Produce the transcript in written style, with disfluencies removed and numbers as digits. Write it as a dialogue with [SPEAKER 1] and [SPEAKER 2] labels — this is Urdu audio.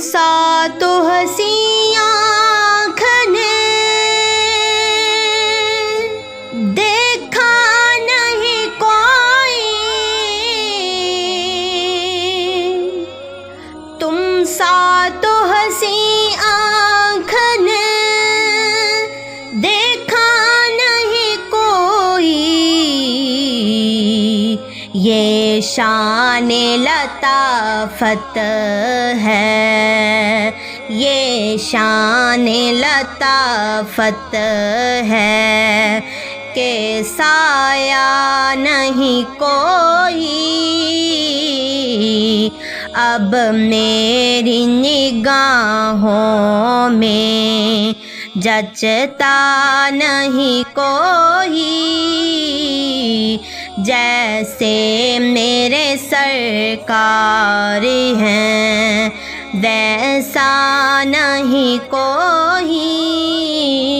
[SPEAKER 1] سا تو ہنسی آنکھ نے دیکھا نہیں کوئی، تم سا تو ہنسی آنکھ نے دیکھا نہیں کوئی، یہ شان لطافت ہے، یہ شان لطافت ہے کہ سایہ نہیں کوئی، اب میری نگاہوں میں جچتا نہیں کوئی، جیسے میرے سرکار ہیں ویسا نہیں کوئی،